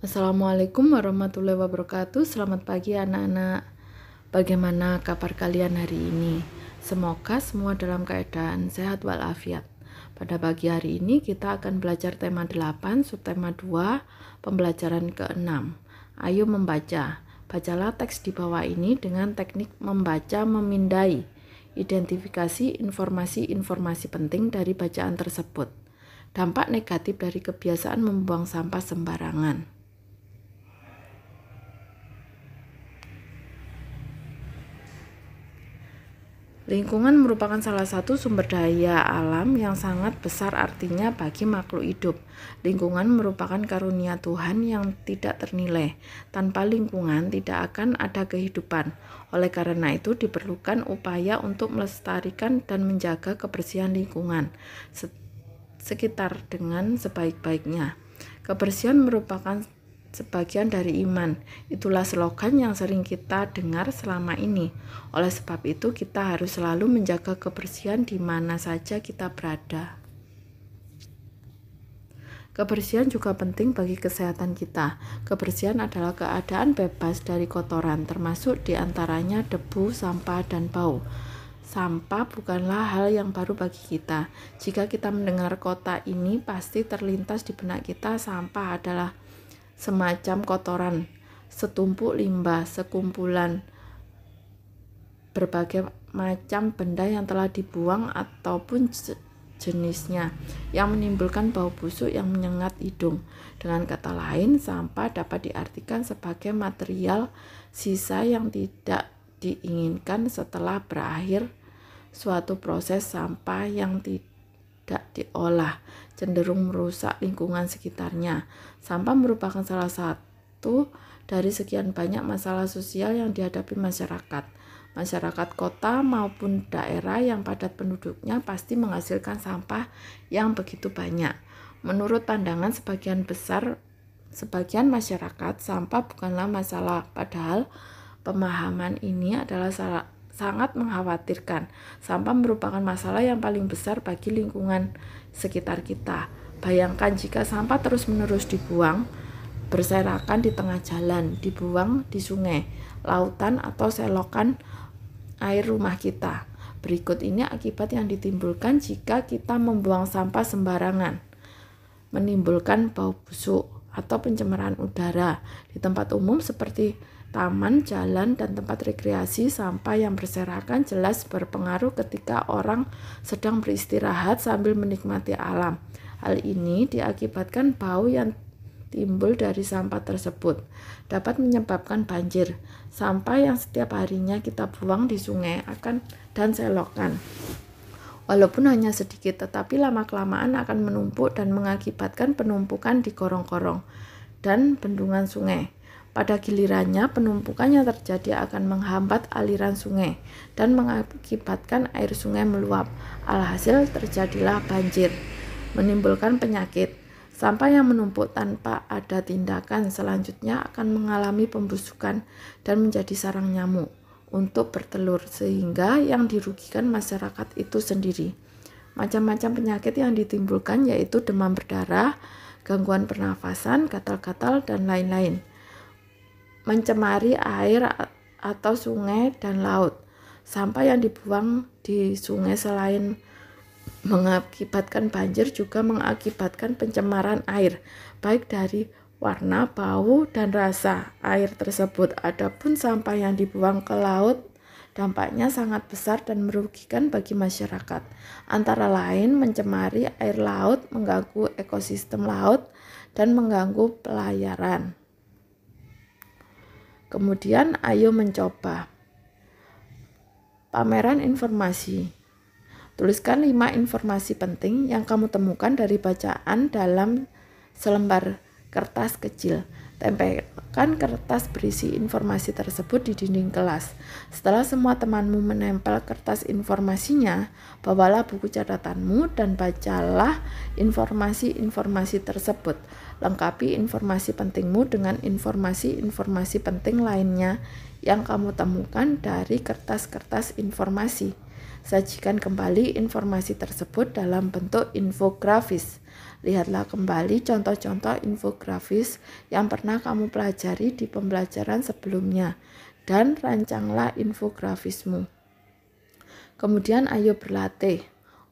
Assalamualaikum warahmatullahi wabarakatuh. Selamat pagi anak-anak. Bagaimana kabar kalian hari ini? Semoga semua dalam keadaan sehat walafiat. Pada pagi hari ini kita akan belajar tema 8, subtema 2, pembelajaran ke-6. Ayo membaca. Bacalah teks di bawah ini dengan teknik membaca memindai. Identifikasi informasi-informasi penting dari bacaan tersebut. Dampak negatif dari kebiasaan membuang sampah sembarangan. Lingkungan merupakan salah satu sumber daya alam yang sangat besar artinya bagi makhluk hidup. Lingkungan merupakan karunia Tuhan yang tidak ternilai. Tanpa lingkungan tidak akan ada kehidupan. Oleh karena itu diperlukan upaya untuk melestarikan dan menjaga kebersihan lingkungan sekitar dengan sebaik-baiknya. Kebersihan merupakan sebagian dari iman. Itulah slogan yang sering kita dengar selama ini. Oleh sebab itu, kita harus selalu menjaga kebersihan di mana saja kita berada. Kebersihan juga penting bagi kesehatan kita. Kebersihan adalah keadaan bebas dari kotoran, termasuk diantaranya debu, sampah, dan bau. Sampah bukanlah hal yang baru bagi kita. Jika kita mendengar kata ini, pasti terlintas di benak kita sampah adalah semacam kotoran, setumpuk limbah, sekumpulan berbagai macam benda yang telah dibuang ataupun jenisnya yang menimbulkan bau busuk yang menyengat hidung. Dengan kata lain, sampah dapat diartikan sebagai material sisa yang tidak diinginkan setelah berakhir suatu proses. Sampah yang tidak diolah cenderung merusak lingkungan sekitarnya. Sampah merupakan salah satu dari sekian banyak masalah sosial yang dihadapi masyarakat. Masyarakat kota maupun daerah yang padat penduduknya pasti menghasilkan sampah yang begitu banyak. Menurut pandangan sebagian masyarakat, sampah bukanlah masalah, padahal pemahaman ini adalah sangat mengkhawatirkan. Sampah merupakan masalah yang paling besar bagi lingkungan sekitar kita. Bayangkan jika sampah terus-menerus dibuang berserakan di tengah jalan, dibuang di sungai, lautan, atau selokan air rumah kita. Berikut ini akibat yang ditimbulkan jika kita membuang sampah sembarangan. Menimbulkan bau busuk atau pencemaran udara. Di tempat umum seperti taman, jalan, dan tempat rekreasi, sampah yang berserakan jelas berpengaruh ketika orang sedang beristirahat sambil menikmati alam. Hal ini diakibatkan bau yang timbul dari sampah tersebut dapat menyebabkan banjir. Sampah yang setiap harinya kita buang di sungai dan selokan, walaupun hanya sedikit, tetapi lama-kelamaan akan menumpuk dan mengakibatkan penumpukan di gorong-gorong dan bendungan sungai. Pada gilirannya, penumpukan yang terjadi akan menghambat aliran sungai dan mengakibatkan air sungai meluap. Alhasil terjadilah banjir, menimbulkan penyakit. Sampah yang menumpuk tanpa ada tindakan selanjutnya akan mengalami pembusukan dan menjadi sarang nyamuk untuk bertelur, sehingga yang dirugikan masyarakat itu sendiri. Macam-macam penyakit yang ditimbulkan yaitu demam berdarah, gangguan pernafasan, gatal-gatal, dan lain-lain. Mencemari air atau sungai dan laut. Sampah yang dibuang di sungai selain mengakibatkan banjir juga mengakibatkan pencemaran air, baik dari warna, bau, dan rasa air tersebut. Adapun sampah yang dibuang ke laut dampaknya sangat besar dan merugikan bagi masyarakat. Antara lain mencemari air laut, mengganggu ekosistem laut, dan mengganggu pelayaran. Kemudian ayo mencoba. Pameran informasi. Tuliskan 5 informasi penting yang kamu temukan dari bacaan dalam selembar kertas kecil. Tempelkan kertas berisi informasi tersebut di dinding kelas. Setelah semua temanmu menempel kertas informasinya, bawalah buku catatanmu dan bacalah informasi-informasi tersebut. Lengkapi informasi pentingmu dengan informasi-informasi penting lainnya yang kamu temukan dari kertas-kertas informasi. Sajikan kembali informasi tersebut dalam bentuk infografis. Lihatlah kembali contoh-contoh infografis yang pernah kamu pelajari di pembelajaran sebelumnya dan rancanglah infografismu. Kemudian ayo berlatih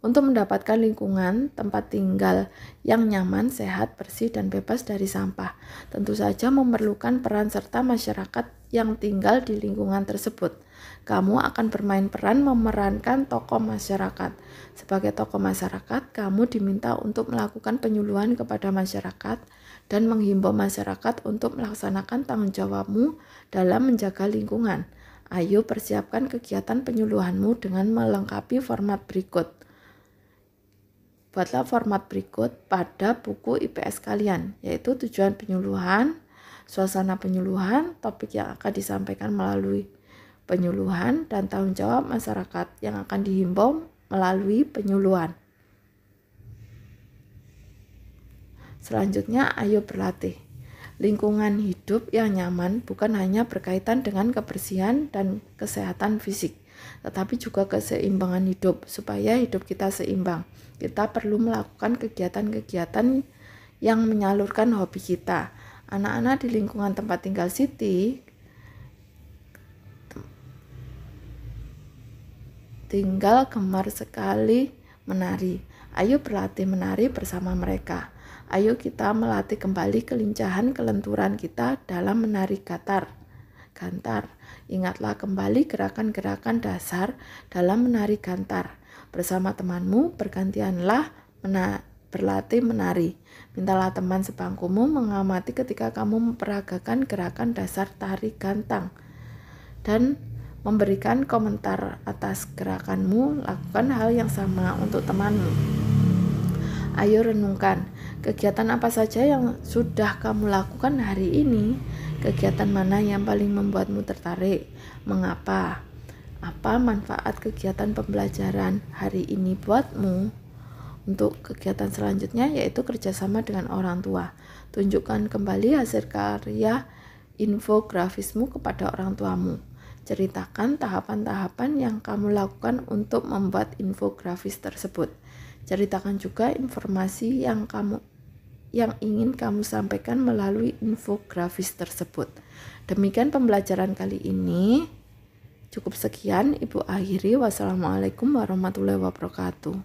untuk mendapatkan lingkungan tempat tinggal yang nyaman, sehat, bersih, dan bebas dari sampah. Tentu saja memerlukan peran serta masyarakat yang tinggal di lingkungan tersebut. Kamu akan bermain peran memerankan tokoh masyarakat. Sebagai tokoh masyarakat, kamu diminta untuk melakukan penyuluhan kepada masyarakat dan menghimbau masyarakat untuk melaksanakan tanggung jawabmu dalam menjaga lingkungan. Ayo persiapkan kegiatan penyuluhanmu dengan melengkapi format berikut. Buatlah format berikut pada buku IPS kalian, yaitu tujuan penyuluhan, suasana penyuluhan, topik yang akan disampaikan melalui penyuluhan, dan tanggung jawab masyarakat yang akan dihimbau melalui penyuluhan. Selanjutnya, ayo berlatih. Lingkungan hidup yang nyaman bukan hanya berkaitan dengan kebersihan dan kesehatan fisik, tetapi juga keseimbangan hidup. Supaya hidup kita seimbang, kita perlu melakukan kegiatan-kegiatan yang menyalurkan hobi kita. Anak-anak di lingkungan tempat tinggal Siti tinggal gemar sekali menari. Ayo berlatih menari bersama mereka. Ayo kita melatih kembali kelincahan kelenturan kita dalam menari gantar. Ingatlah kembali gerakan-gerakan dasar dalam menari gantar. Bersama temanmu bergantianlah berlatih menari. Mintalah teman sebangkumu mengamati ketika kamu memperagakan gerakan dasar tari gantang dan memberikan komentar atas gerakanmu. Lakukan hal yang sama untuk temanmu. Ayo renungkan, kegiatan apa saja yang sudah kamu lakukan hari ini? Kegiatan mana yang paling membuatmu tertarik? Mengapa? Apa manfaat kegiatan pembelajaran hari ini buatmu? Untuk kegiatan selanjutnya yaitu kerjasama dengan orang tua. Tunjukkan kembali hasil karya infografismu kepada orang tuamu. Ceritakan tahapan-tahapan yang kamu lakukan untuk membuat infografis tersebut. Ceritakan juga informasi yang ingin kamu sampaikan melalui infografis tersebut. Demikian pembelajaran kali ini. Cukup sekian, Ibu akhiri. Wassalamualaikum warahmatullahi wabarakatuh.